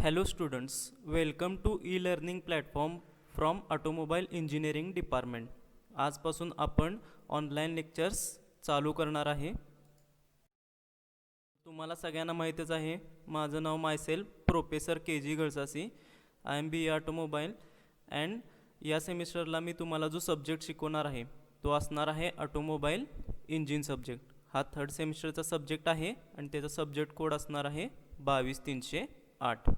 Hello students, welcome to e-learning platform from Automobile Engineering Department. आजपासून आपण online lectures चालू करणार आहे. तुम्हाला सगळ्यांना माहीतच आहे, माझं नाव myself professor K G. Galsasi. I am B automobile and या सेमिस्टरला मी तुम्हाला जो सब्जेक्ट शिकवणार आहे तो असणार आहे ऑटोमोबाईल इंजिन सब्जेक्ट. हा थर्ड सेमिस्टरचा सब्जेक्ट आहे आणि त्याचा सब्जेक्ट कोड असणार आहे 22308.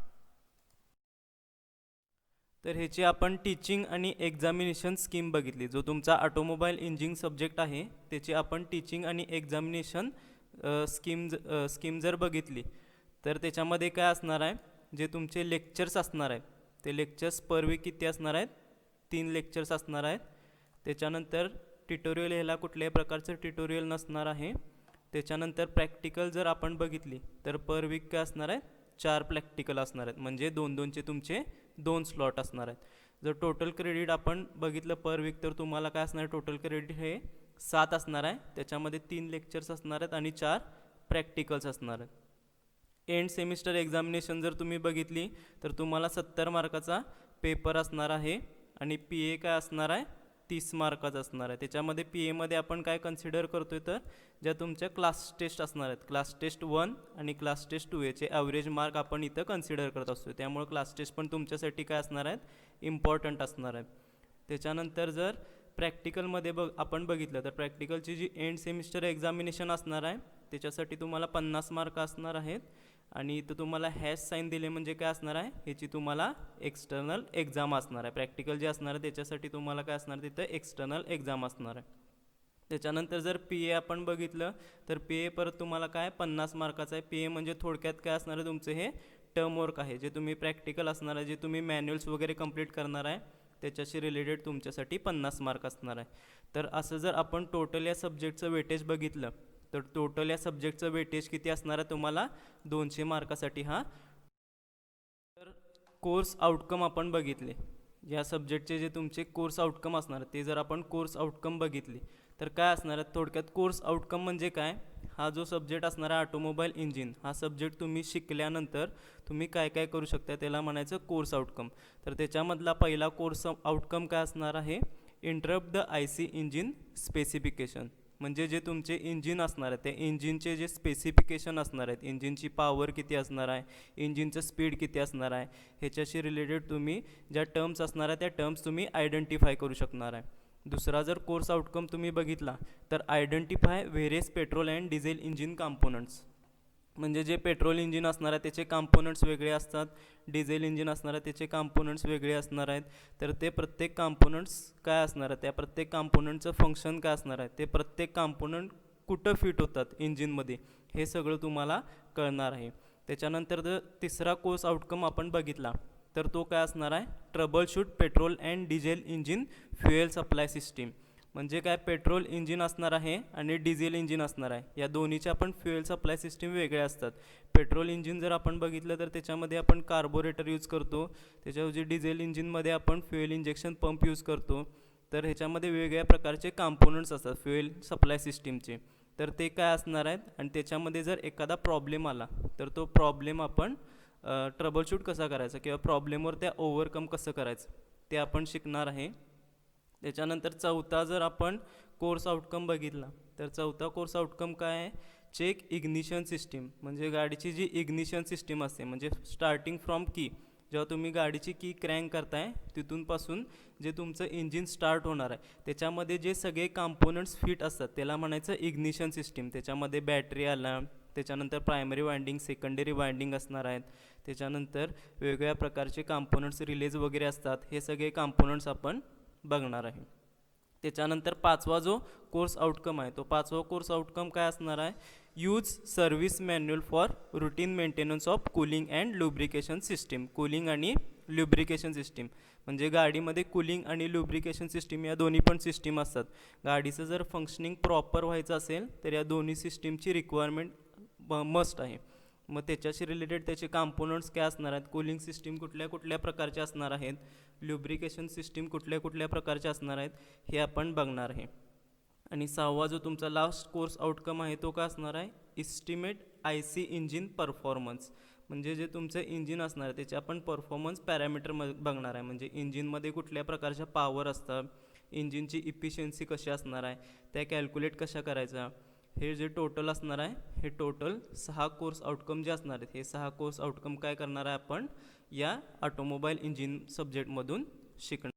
तर ह्याची आपण टीचिंग आणि एक्झामिनेशन स्कीम बघितली. जो तुमचा ऑटोमोबाईल इंजिन सब्जेक्ट आहे त्याची आपण टीचिंग आणि एक्झामिनेशन स्कीम जर बघितली तर त्याच्यामध्ये काय असणार आहे, जे तुमचे लेक्चर्स असणार आहेत ते लेक्चर्स पर वीक किती असणार आहेत, 3 लेक्चर्स असणार आहेत. त्याच्यानंतर ट्युटोरियल ह्याला कुठल्याही प्रकारचं ट्युटोरियल नसणार आहे. त्याच्यानंतर प्रॅक्टिकल जर आपण बघितली तर पर वीक काय असणार आहे, 4 प्रॅक्टिकल असणार आहेत. म्हणजे 2-2चे तुमचे 2 स्लॉट असणार आहेत. जर टोटल क्रेडिट आपण बघितलं पर वीक तर तुम्हाला काय असणार आहे, टोटल क्रेडिट हे 7 असणार आहे. त्याच्यामध्ये 3 लेक्चर्स असणार आहेत आणि 4 प्रॅक्टिकल्स असणार आहेत. एंड सेमिस्टर एक्झामिनेशन जर तुम्ही बघितली तर तुम्हाला 70 मार्काचा पेपर असणार आहे आणि पी ए काय असणार आहे, 30 मार्काचा असणार आहे. त्याच्यामध्ये पी एमध्ये आपण काय कन्सिडर करतोय तर ज्या तुमच्या क्लास टेस्ट असणार आहेत, क्लास टेस्ट 1 आणि क्लास टेस्ट 2 याचे ॲव्हरेज मार्क आपण इथं कन्सिडर करत असतो. त्यामुळे क्लास टेस्ट पण तुमच्यासाठी काय असणार आहेत, इम्पॉर्टंट असणार आहेत. त्याच्यानंतर जर प्रॅक्टिकलमध्ये आपण बघितलं तर प्रॅक्टिकलची जी एंड सेमिस्टर एक्झामिनेशन असणार आहे त्याच्यासाठी तुम्हाला 50 मार्क असणार आहेत आणि इथं तुम्हाला हॅश साईन दिले म्हणजे काय असणार आहे, ह्याची तुम्हाला एक्सटर्नल एक्झाम असणार आहे. प्रॅक्टिकल जे असणार आहे त्याच्यासाठी तुम्हाला काय असणार, तिथं एक्सटर्नल एक्झाम असणार आहे. त्याच्यानंतर जर पी ए आपण बघितलं तर पी ए परत तुम्हाला काय 50 मार्काचं आहे. पी ए म्हणजे थोडक्यात काय असणार आहे, तुमचं हे टर्म वर्क आहे, जे तुम्ही प्रॅक्टिकल असणार आहे, जे तुम्ही मॅन्युअल्स वगैरे कंप्लीट करणार आहे त्याच्याशी रिलेटेड तुमच्यासाठी 50 मार्क असणार आहे. तर असं जर आपण टोटल या सब्जेक्टचं वेटेज बघितलं तर टोटल या सब्जेक्टचं वेटेज किती असणार आहे तुम्हाला, 200 मार्कासाठी. तर कोर्स आउटकम आपण बघितले, या सब्जेक्टचे जे तुमचे कोर्स आउटकम असणार ते जर आपण कोर्स आउटकम बघितले तर काय असणार आहे, थोडक्यात कोर्स आउटकम म्हणजे काय, हा जो सब्जेक्ट असणार आहे ऑटोमोबाईल इंजिन, हा सब्जेक्ट तुम्ही शिकल्यानंतर तुम्ही काय काय करू शकता त्याला म्हणायचं कोर्स आउटकम. तर त्याच्यामधला पहिला कोर्स आउटकम काय असणार आहे, interpret the I C engine specification. म्हणजे जे तुमचे इंजिन असणार आहे त्या इंजिनचे जे स्पेसिफिकेशन असणार आहेत, इंजिनची पॉवर किती असणार आहे, इंजिनचं स्पीड किती असणार आहे, ह्याच्याशी रिलेटेड तुम्ही ज्या टर्म्स असणार आहे त्या टर्म्स तुम्ही आयडेंटिफाय करू शकणार आहे. दुसरा जर कोर्स आउटकम तुम्ही बघितला तर identify various petrol and diesel engine components. म्हणजे जे पेट्रोल इंजिन असणार आहे त्याचे कॉम्पोनंट्स वेगळे असतात, डिझेल इंजिन असणार आहे त्याचे कॉम्पोनंट्स वेगळे असणार आहेत. तर ते प्रत्येक कॉम्पोनंट्स काय असणार आहे, त्या प्रत्येक कॉम्पोनंटचं फंक्शन काय असणार आहे, ते प्रत्येक कॉम्पोनंट कुठं फिट होतात इंजिनमध्ये हे सगळं तुम्हाला कळणार आहे. त्याच्यानंतर जर तिसरा कोर्स आउटकम आपण बघितला तर तो काय असणार आहे, trouble shoot petrol and diesel engine fuel supply system. म्हणजे काय, पेट्रोल इंजिन असणार आहे आणि डिझेल इंजिन असणार आहे, या दोन्हीच्या आपण फ्युएल सप्लाय सिस्टीम वेगळ्या असतात. पेट्रोल इंजिन जर आपण बघितलं तर त्याच्यामध्ये आपण कार्बोरेटर यूज करतो, त्याच्याऐवजी डिझेल इंजिनमध्ये आपण फ्युएल इंजेक्शन पंप यूज करतो. तर ह्याच्यामध्ये वेगवेगळ्या प्रकारचे कॉम्पोनंट्स असतात फ्युएल सप्लाय सिस्टीमचे, तर ते काय असणार आहेत. आणि त्याच्यामध्ये जर एखादा प्रॉब्लेम आला तर तो प्रॉब्लेम आपण ट्रबलशूट कसा करायचा किंवा प्रॉब्लेमवर त्या ओव्हरकम कसं करायचं ते आपण शिकणार आहे. त्याच्यानंतर चौथा जर आपण कोर्स आउटकम बघितला तर चौथा कोर्स आउटकम काय आहे, चेक इग्निशन सिस्टीम. म्हणजे गाडीची जी इग्निशन सिस्टीम असते, म्हणजे स्टार्टिंग फ्रॉम की, जेव्हा तुम्ही गाडीची की क्रँक करताय तिथूनपासून जे तुमचं इंजिन स्टार्ट होणार आहे त्याच्यामध्ये जे सगळे कॉम्पोनंट्स फिट असतात त्याला म्हणायचं इग्निशन सिस्टीम. त्याच्यामध्ये बॅटरी आला, त्याच्यानंतर प्रायमरी वाइंडिंग, सेकंडरी वाइंडिंग असणार आहेत, त्याच्यानंतर वेगवेगळ्या प्रकारचे कॉम्पोनंट्स रिलेज वगैरे असतात, हे सगळे कॉम्पोनंट्स आपण बघणार आहे. त्याच्यानंतर पाचवा जो कोर्स आउटकम आहे तो पाचवा कोर्स आउटकम काय असणार आहे, use service manual for routine maintenance of cooling and lubrication system. Cooling आणि लुब्रिकेशन सिस्टीम म्हणजे गाडीमध्ये कूलिंग आणि लुब्रिकेशन सिस्टीम या दोन्ही पण सिस्टीम असतात. गाडीचं जर फंक्शनिंग प्रॉपर व्हायचं असेल तर या दोन्ही सिस्टीमची रिक्वायरमेंट मस्ट आहे. मग त्याच्याशी रिलेटेड त्याचे कॉम्पोनंट्स काय असणार आहेत, कूलिंग सिस्टीम कुठल्या कुठल्या प्रकारचे असणार आहेत, ल्युब्रिकेशन सिस्टीम कुठल्या कुठल्या प्रकारचे असणार आहेत हे आपण बघणार आहे. आणि सहावा जो तुमचा लास्ट कोर्स आउटकम आहे तो काय असणार आहे, estimate I C engine performance. म्हणजे जे तुमचं इंजिन असणार आहे त्याचे आपण परफॉर्मन्स पॅरामीटर बघणार आहे. म्हणजे इंजिनमध्ये कुठल्या प्रकारच्या पॉवर असतात, इंजिनची इफिशियन्सी कशी असणार आहे, त्या कॅल्क्युलेट कशा करायचा, हे जे टोटल असणार आहे, हे टोटल 6 कोर्स आउटकम जे असणार आहेत, हे 6 कोर्स आउटकम काय करणार आहे आपण या ऑटोमोबाईल इंजिन सब्जेक्टमधून शिकणार.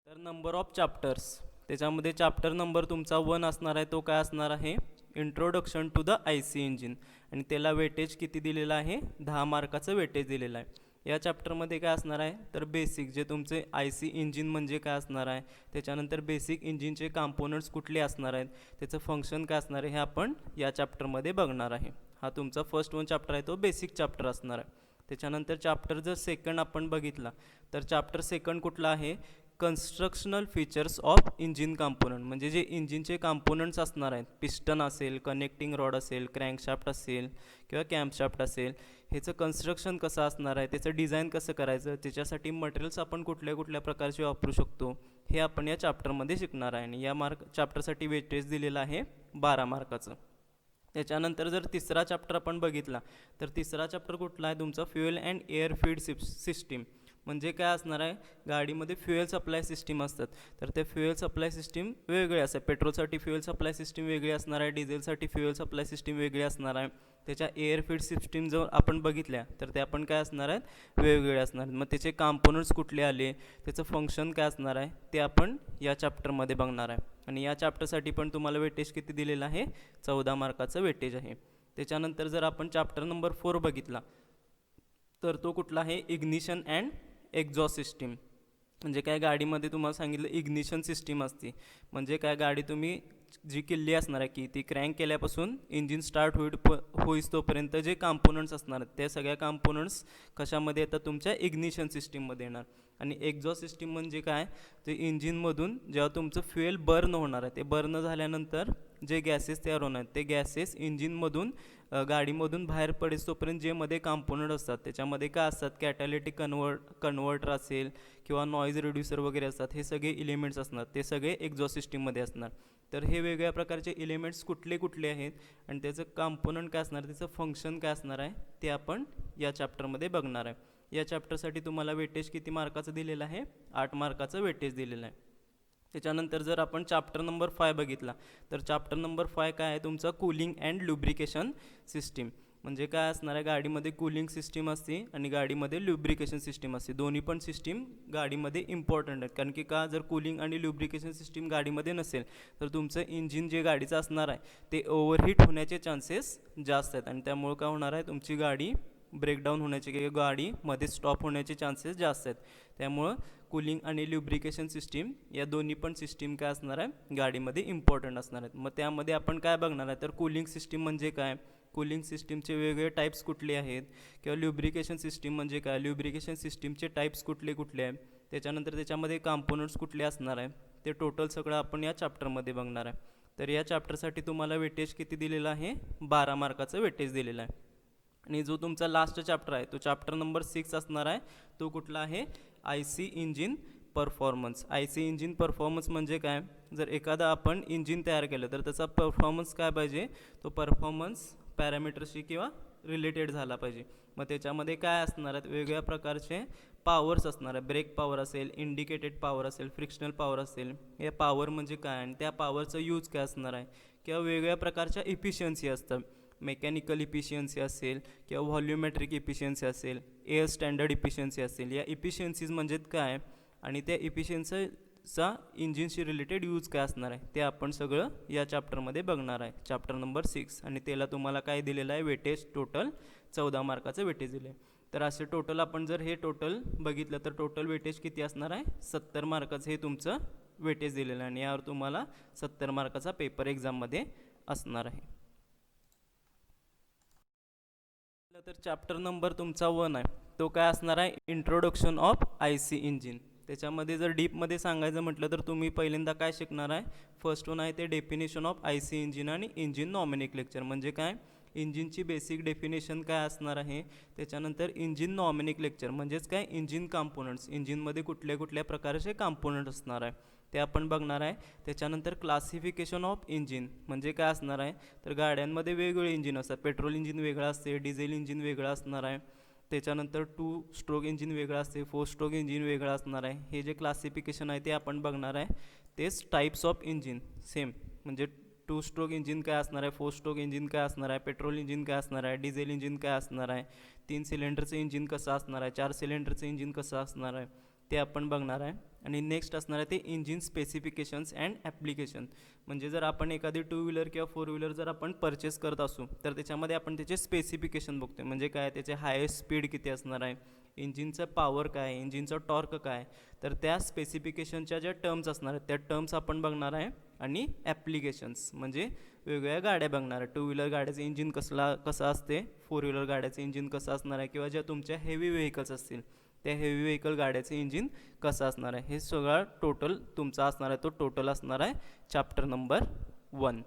तर नंबर ऑफ चॅप्टर्स, त्याच्यामध्ये चॅप्टर नंबर तुमचा 1 असणार आहे. तो काय असणार आहे, introduction to the I C engine, आणि त्याला वेटेज किती दिलेलं आहे, 10 मार्काचं वेटेज दिलेलं आहे. या चॅप्टरमध्ये काय असणार आहे, तर बेसिक जे तुमचे आय सी इंजिन म्हणजे काय असणार आहे, त्याच्यानंतर बेसिक इंजिनचे कॉम्पोनंट्स कुठले असणार आहेत, त्याचं फंक्शन काय असणार आहे, हे आपण या चॅप्टरमध्ये बघणार आहे. हा तुमचा फर्स्ट 1 चॅप्टर आहे, तो बेसिक चॅप्टर असणार आहे. त्याच्यानंतर चॅप्टर जर सेकंड आपण बघितला तर चॅप्टर सेकंड कुठला आहे, constructional features of engine component, म्हणजे जे इंजिनचे कॉम्पोनंट्स असणार आहेत, पिस्टन असेल, कनेक्टिंग रॉड असेल, क्रँकशाफ्ट असेल किंवा कॅम्पशाफ्ट असेल, ह्याचं कन्स्ट्रक्शन कसं असणार आहे, त्याचं डिझाईन कसं करायचं, त्याच्यासाठी मटेरियल्स आपण कुठल्या कुठल्या प्रकारचे वापरू शकतो, हे आपण या चॅप्टरमध्ये शिकणार आहे. आणि या चॅप्टरसाठी वेटेज दिलेलं आहे 12 मार्काचं. त्याच्यानंतर जर तिसरा चॅप्टर आपण बघितला तर तिसरा चॅप्टर कुठला आहे तुमचा, fuel and air feed system. म्हणजे काय असणार आहे, गाडीमध्ये फ्युएल सप्लाय सिस्टीम असतात, तर ते फ्युएल सप्लाय सिस्टीम वेगळे असतात. पेट्रोलसाठी फ्युएल सप्लाय सिस्टीम वेगळी असणार आहे, डिझेलसाठी फ्युएल सप्लाय सिस्टीम वेगळी असणार आहे. त्याच्या एअर फीड सिस्टीम जर आपण बघितल्या तर ते आपण काय असणार आहेत, वेगवेगळे असणार आहेत. मग त्याचे कॉम्पोनंट्स कुठले आले, त्याचं फंक्शन काय असणार आहे, ते आपण या चॅप्टरमध्ये बघणार आहे. आणि या चॅप्टरसाठी पण तुम्हाला वेटेज किती दिलेलं आहे, 14 मार्काचं वेटेज आहे. त्याच्यानंतर जर आपण चॅप्टर नंबर 4 बघितला तर तो कुठला आहे, इग्निशन अँड एक्झॉस्ट सिस्टीम. म्हणजे काय, गाडीमध्ये तुम्हाला सांगितलं इग्निशन सिस्टीम असते, म्हणजे काय, गाडी तुम्ही जी किल्ली असणार आहे की ती क्रँक केल्यापासून इंजिन स्टार्ट होईस तोपर्यंत जे कॉम्पोनंट्स असणार आहेत त्या सगळ्या कॉम्पोनंट्स कशामध्ये येतात, तुमच्या इग्निशन सिस्टीममध्ये येणार. आणि एक्झॉस्ट सिस्टीम म्हणजे काय, ते इंजिनमधून जेव्हा तुमचं फ्युएल बर्न होणार आहे, ते बर्न झाल्यानंतर जे गॅसेस तयार होणार आहेत ते गॅसेस इंजिनमधून गाडीमधून बाहेर पडेस तोपर्यंत जे मध्ये कॉम्पोनंट असतात त्याच्यामध्ये काय असतात, कॅटॅलिटिक कन्व्हर्टर असेल किंवा नॉईज रिड्युसर वगैरे असतात, हे सगळे इलिमेंट्स असणार, ते सगळे एक्झॉस्ट सिस्टीममध्ये असणार. तर हे वेगवेगळ्या प्रकारचे इलिमेंट्स कुठले कुठले आहेत आणि त्याचं कॉम्पोनंट काय असणार, त्याचं फंक्शन काय असणार आहे, ते आपण या चॅप्टरमध्ये बघणार आहे. या चॅप्टरसाठी तुम्हाला वेटेज किती मार्काचं दिलेलं आहे, 8 मार्काचं वेटेज दिलेलं आहे. त्याच्यानंतर जर आपण चॅप्टर नंबर 5 बघितला तर चॅप्टर नंबर 5 काय आहे तुमचा, कूलिंग अँड लुब्रिकेशन सिस्टीम. म्हणजे काय असणार आहे, गाडीमध्ये कूलिंग सिस्टीम असते आणि गाडीमध्ये लुब्रिकेशन सिस्टीम असते. दोन्ही पण सिस्टीम गाडीमध्ये इम्पॉर्टंट आहेत, कारण की का, जर कूलिंग आणि लुब्रिकेशन सिस्टीम गाडीमध्ये नसेल तर तुमचं इंजिन जे गाडीचं असणार आहे ते ओव्हरहीट होण्याचे चान्सेस जास्त आहेत आणि त्यामुळे काय होणार आहे, तुमची गाडी ब्रेकडाऊन होण्याचे किंवा गाडी मध्ये स्टॉप होण्याचे चान्सेस जास्त आहेत. त्यामुळं कूलिंग आणि ल्युब्रिकेशन सिस्टीम या दोन्ही पण सिस्टीम काय असणार आहे, गाडीमध्ये इम्पॉर्टंट असणार आहेत. मग त्यामध्ये आपण काय बघणार आहे, तर कूलिंग सिस्टीम म्हणजे काय, कूलिंग सिस्टीमचे वेगवेगळे टाईप्स कुठले आहेत, किंवा ल्युब्रिकेशन सिस्टीम म्हणजे काय, ल्युब्रिकेशन सिस्टीमचे टाईप्स कुठले कुठले आहेत, त्याच्यानंतर त्याच्यामध्ये कॉम्पोनंट्स कुठले असणार आहे, ते टोटल सगळं आपण या चॅप्टरमध्ये बघणार आहे. तर या चॅप्टरसाठी तुम्हाला वेटेज किती दिलेलं आहे, 12 मार्काचं वेटेज दिलेलं आहे. आणि जो तुमचा लास्ट चॅप्टर आहे तो चॅप्टर नंबर 6 असणार आहे. तो कुठला आहे, I C engine performance. I C engine performance म्हणजे काय, जर एखादा आपण इंजिन तयार केलं तर त्याचा परफॉर्मन्स काय पाहिजे, तो परफॉर्मन्स पॅरामीटरशी किंवा रिलेटेड झाला पाहिजे. मग त्याच्यामध्ये काय असणार आहेत, वेगवेगळ्या प्रकारचे पॉवर्स असणार आहे. ब्रेक पॉवर असेल, इंडिकेटेड पॉवर असेल, फ्रिक्शनल पॉवर असेल. या पॉवर म्हणजे काय आणि त्या पॉवरचं यूज काय असणार आहे, किंवा वेगवेगळ्या प्रकारच्या इफिशियन्सी असतात. मेकॅनिकल इफिशियन्सी असेल किंवा व्हॉल्युमेट्रिक इफिशियन्सी असेल, एअर स्टँडर्ड इफिशियन्सी असेल. या इफिशियन्सीज म्हणजे काय आणि त्या इफिशियन्सीचा इंजिनशी रिलेटेड यूज काय असणार आहे ते आपण सगळं या चॅप्टरमध्ये बघणार आहे, चॅप्टर नंबर 6. आणि त्याला तुम्हाला काय दिलेलं आहे, वेटेज टोटल 14 मार्काचं वेटेज दिलं आहे. तर असे टोटल आपण जर हे टोटल बघितलं तर टोटल वेटेज किती असणार आहे, 70 मार्काचं हे तुमचं वेटेज दिलेलं आहे आणि यावर तुम्हाला 70 मार्काचा पेपर एक्झाममध्ये असणार आहे. तर चॅप्टर नंबर तुमचा 1 आहे, तो काय असणार आहे, introduction of I C engine. त्याच्यामध्ये जर डीपमध्ये सांगायचं म्हटलं तर तुम्ही पहिल्यांदा काय शिकणार आहे, फर्स्ट वन आहे ते definition of I C engine आणि इंजिन नॉमिनिक्लेचर. म्हणजे काय, इंजिनची बेसिक डेफिनेशन काय असणार आहे. त्याच्यानंतर इंजिन नॉमिनिक्लेचर म्हणजेच काय, इंजिन कॉम्पोनंट्स, इंजिनमध्ये कुठल्या कुठल्या प्रकारचे कॉम्पोनंट असणार आहे. ते आपण बघणार आहे. त्याच्यानंतर क्लासिफिकेशन ऑफ इंजिन म्हणजे काय असणार आहे, तर गाड्यांमध्ये वेगवेगळे इंजिन असतात. पेट्रोल इंजिन वेगळं असते, डिझेल इंजिन वेगळं असणार आहे. त्याच्यानंतर 2 स्ट्रोक इंजिन वेगळं असते, 4 स्ट्रोक इंजिन वेगळं असणार आहे. हे जे क्लासिफिकेशन आहे ते आपण बघणार आहे. तेच टाईप्स ऑफ इंजिन सेम, म्हणजे 2 स्ट्रोक इंजिन काय असणार आहे, 4 स्ट्रोक इंजिन काय असणार आहे, पेट्रोल इंजिन काय असणार आहे, डिझेल इंजिन काय असणार आहे, 3 सिलेंडरचं इंजिन कसं असणार आहे, 4 सिलेंडरचं इंजिन कसं असणार आहे, ते आपण बघणार आहे. आणि नेक्स्ट असणार आहे ते इंजिन स्पेसिफिकेशन्स अँड ॲप्लिकेशन. म्हणजे जर आपण एखादी 2 व्हीलर किंवा 4 व्हीलर जर आपण परचेस करत असू तर त्याच्यामध्ये आपण त्याचे स्पेसिफिकेशन बघतो. म्हणजे काय, त्याचे हायेस्ट स्पीड किती असणार आहे, इंजिनचं पॉवर काय, इंजिनचं टॉर्क काय, तर त्या स्पेसिफिकेशनच्या ज्या टर्म्स असणार आहेत त्या टर्म्स आपण बघणार आहे. आणि ॲप्लिकेशन्स म्हणजे वेगवेगळ्या गाड्या बघणार आहे. 2 व्हीलर गाड्याचं इंजिन कसं असते, 4 व्हीलर गाड्याचं इंजिन कसं असणार आहे, किंवा ज्या तुमच्या हेवी व्हेकल्स असतील त्या हेवी व्हेकल गाड्याचं इंजिन कसं असणार आहे, हे सगळं टोटल तुमचा असणार आहे. तो टोटल असणार आहे चॅप्टर नंबर 1.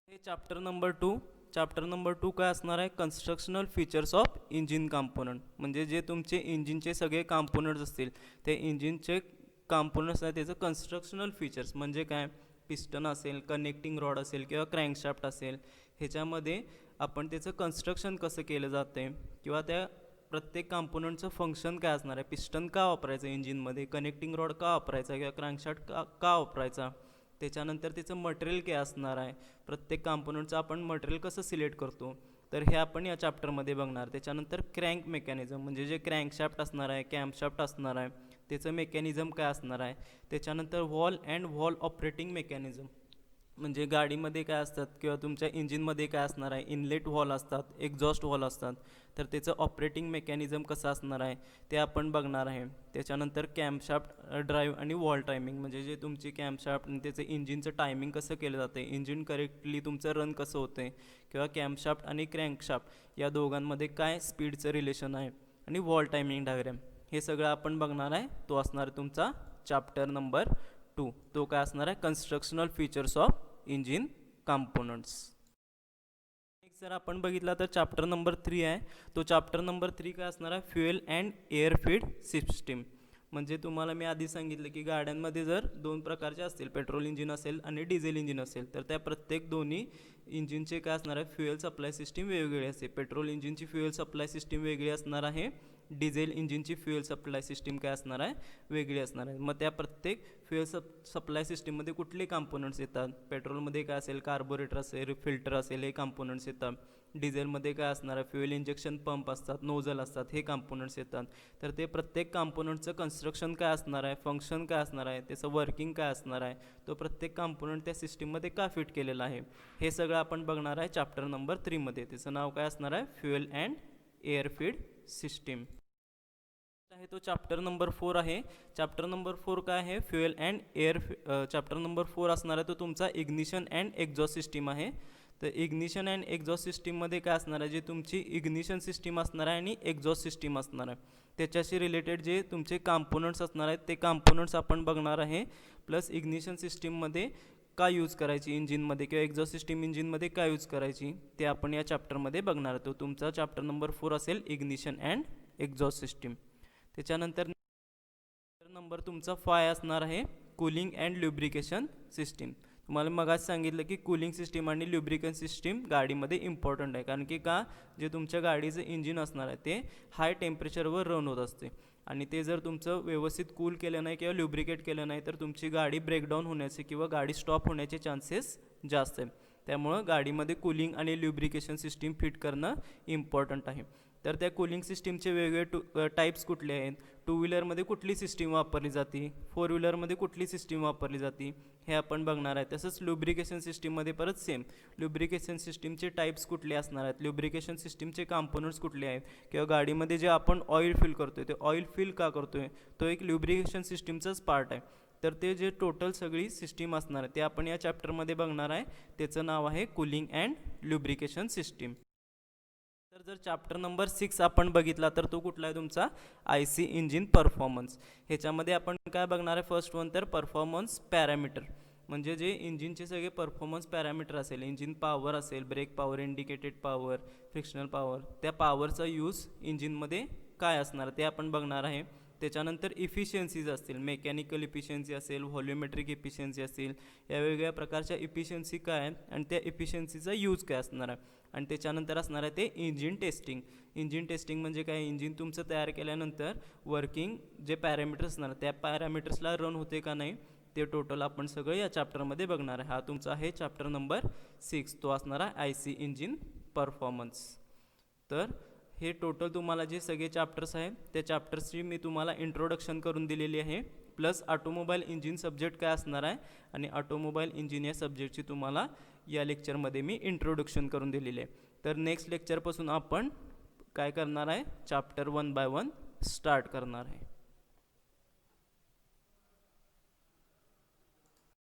हे चॅप्टर नंबर 2. चॅप्टर नंबर 2 काय असणार आहे, constructional features of engine component. म्हणजे जे तुमचे इंजिनचे सगळे कॉम्पोनंट्स असतील ते इंजिनचे कॉम्पोनंट्स आहेत त्याचं कन्स्ट्रक्शनल फीचर्स म्हणजे काय, पिस्टन असेल, कनेक्टिंग रॉड असेल किंवा क्रँकशाफ्ट असेल, ह्याच्यामध्ये आपण त्याचं कन्स्ट्रक्शन कसं केलं जातं आहे, किंवा त्या प्रत्येक कॉम्पोनंटचं फंक्शन काय असणार आहे, पिस्टन का वापरायचं इंजिनमध्ये, कनेक्टिंग रॉड का वापरायचा किंवा क्रँकशाफ्ट का वापरायचा, त्याच्यानंतर त्याचं मटेरियल काय असणार आहे, प्रत्येक कॉम्पोनंटचं आपण मटेरियल कसं सिलेक्ट करतो, तर हे आपण या चॅप्टरमध्ये बघणार. त्याच्यानंतर क्रँक मेकॅनिझम म्हणजे जे क्रँकशाफ्ट असणार आहे, कॅम्पशाफ्ट असणार आहे, त्याचं मेकॅनिझम काय असणार आहे. त्याच्यानंतर valve and valve operating mechanism म्हणजे गाडीमध्ये काय असतात किंवा तुमच्या इंजिनमध्ये काय असणार आहे, इनलेट व्हॉल असतात, एक्झॉस्ट व्हॉल असतात, तर त्याचं ऑपरेटिंग मेकॅनिझम कसं असणार आहे ते आपण बघणार आहे. त्याच्यानंतर कॅम्पशाफ्ट ड्राईव्ह आणि वॉल टायमिंग म्हणजे जे तुमची कॅम्पशाफ्ट आणि त्याचं इंजिनचं टायमिंग कसं केलं जातं आहे, इंजिन करेक्टली तुमचं रन कसं होतं आहे, किंवा कॅम्पशाफ्ट आणि क्रँकशाफ्ट या दोघांमध्ये काय स्पीडचं रिलेशन आहे, आणि वॉल टायमिंग डायग्राम हे सगळं आपण बघणार आहे. तो असणार आहे तुमचा चॅप्टर नंबर 2. तो काय असणार आहे, constructional features of engine components. Next जर आपण बघितला तर चॅप्टर नंबर 3 आहे. तो चॅप्टर नंबर 3 काय असणार आहे, fuel and air feed system. म्हणजे तुम्हाला मी आधी सांगितलं की गाड्यांमध्ये जर 2 प्रकारचे असतील, पेट्रोल इंजिन असेल आणि डिझेल इंजिन असेल, तर त्या प्रत्येक दोन्ही इंजिनचे काय असणार आहे, फ्युएल सप्लाय सिस्टीम वेगवेगळी असते. पेट्रोल इंजिनची फ्युएल सप्लाय सिस्टीम वेगळी असणार आहे, डिझेल इंजिनची फ्युएल सप्लाय सिस्टीम काय असणार आहे, वेगळी असणार आहे. मग त्या प्रत्येक फ्युएल सप्लाय सिस्टीममध्ये कुठले कॉम्पोनंट्स येतात, पेट्रोलमध्ये काय असेल, कार्बोरेटर असेल, फिल्टर असेल, हे कॉम्पोनंट्स येतात. डिझेलमध्ये काय असणार आहे, फ्युएल इंजेक्शन पंप असतात, नोझल असतात, हे कॉम्पोनंट्स येतात. तर ते प्रत्येक कॉम्पोनंटचं कन्स्ट्रक्शन काय असणार आहे, फंक्शन काय असणार आहे, त्याचं वर्किंग काय असणार आहे, तो प्रत्येक कॉम्पोनंट त्या सिस्टीममध्ये का फिट केलेला आहे, हे सगळं आपण बघणार आहे चॅप्टर नंबर 3 मध्ये. त्याचं नाव काय असणार आहे, fuel and air feed system आहे. तो चॅप्टर नंबर 4 आहे. चॅप्टर नंबर 4 काय आहे, fuel and air. Chapter number 4 असणार आहे तो तुमचा इग्निशन अँड एक्झॉस्ट सिस्टीम आहे. तर इग्निशन अँड एक्झॉस्ट सिस्टीममध्ये काय असणार आहे, जे तुमची इग्निशन सिस्टीम असणार आहे आणि एक्झॉस्ट सिस्टीम असणार आहे, त्याच्याशी रिलेटेड जे तुमचे कॉम्पोनंट्स असणार आहेत ते कॉम्पोनंट्स आपण बघणार आहे. प्लस इग्निशन सिस्टीममध्ये का यूज करायची इंजिनमध्ये, किंवा एक्झॉस्ट सिस्टीम इंजिनमध्ये का यूज करायची, ते आपण या चॅप्टरमध्ये बघणार. तो तुमचा चॅप्टर नंबर 4 असेल, इग्निशन अँड एक्झॉस्ट सिस्टीम. त्याच्यानंतर नंबर तुमचा 5 असणार आहे, कूलिंग अँड ल्युब्रिकेशन सिस्टीम. तुम्हाला मगाच सांगितलं की कूलिंग सिस्टीम आणि ल्युब्रिकेशन सिस्टीम गाडीमध्ये इम्पॉर्टंट आहे, कारण की का, जे तुमच्या गाडीचं इंजिन असणार आहे ते हाय टेम्परेचरवर रन होत असते, आणि ते जर तुमचं व्यवस्थित कूल केलं नाही किंवा ल्युब्रिकेट केलं नाही तर तुमची गाडी ब्रेकडाऊन होण्याचे किंवा गाडी स्टॉप होण्याचे चान्सेस जास्त आहेत. त्यामुळं गाडीमध्ये कूलिंग आणि ल्युब्रिकेशन सिस्टीम फिट करणं इम्पॉर्टंट आहे. तर त्या कूलिंग सिस्टीमचे वेगवेगळे टाईप्स कुठले आहेत, 2 व्हीलरमध्ये कुठली सिस्टीम वापरली जाते, 4 व्हीलरमध्ये कुठली सिस्टीम वापरली जाते, हे आपण बघणार आहे. तसंच ल्युब्रिकेशन सिस्टीममध्ये परत सेम, ल्युब्रिकेशन सिस्टीमचे टाईप्स कुठले असणार आहेत, ल्युब्रिकेशन सिस्टीमचे कॉम्पोनंट्स कुठले आहेत, किंवा गाडीमध्ये जे आपण ऑइल फिल करतो आहे ते ऑइल फिल का करतो आहे, तो एक ल्युब्रिकेशन सिस्टीमचाच पार्ट आहे. तर ते जे टोटल सगळी सिस्टीम असणार आहे ते आपण या चॅप्टरमध्ये बघणार आहे. त्याचं नाव आहे कूलिंग अँड ल्युब्रिकेशन सिस्टीम. तर जर चॅप्टर नंबर 6 आपण बघितला तर तो कुठला आहे तुमचा, IC इंजिन परफॉर्मन्स. ह्याच्यामध्ये आपण काय बघणार आहे, फर्स्ट वन तर परफॉर्मन्स पॅरामीटर, म्हणजे जे इंजिनचे सगळे परफॉर्मन्स पॅरामीटर असेल, इंजिन पॉवर असेल, brake power, indicated power, frictional power, त्या पॉवरचा यूज इंजिनमध्ये काय असणार ते आपण बघणार आहे. त्याच्यानंतर इफिशियन्सीज असतील, मेकॅनिकल इफिशियन्सी असेल, व्हॉल्युमेट्रिक इफिशियन्सी असेल, या वेगवेगळ्या प्रकारच्या इफिशियन्सी काय आहे आणि त्या इफिशियन्सीचा यूज काय असणार आहे. आणि त्याच्यानंतर असणार आहे ते इंजिन टेस्टिंग. इंजिन टेस्टिंग म्हणजे काय, इंजिन तुमचं तयार केल्यानंतर वर्किंग जे पॅरामीटर्स असणार त्या पॅरामीटर्सला रन होते का नाही ते टोटल आपण सगळं या चॅप्टरमध्ये बघणार आहे. हा तुमचा आहे चॅप्टर नंबर 6, तो असणार आहे IC इंजिन परफॉर्मन्स. तर हे टोटल तुम्हाला जे सगळे चॅप्टर्स आहेत त्या चॅप्टर्सची मी तुम्हाला इंट्रोडक्शन करून दिलेली आहे, प्लस ऑटोमोबाईल इंजिन सब्जेक्ट काय असणार आहे आणि ऑटोमोबाईल इंजिन या सब्जेक्टची तुम्हाला या लेक्चरमध्ये मी इंट्रोडक्शन करून दिलेली आहे. तर नेक्स्ट लेक्चरपासून आपण काय करणार आहे, चॅप्टर 1 बाय 1 स्टार्ट करणार आहे.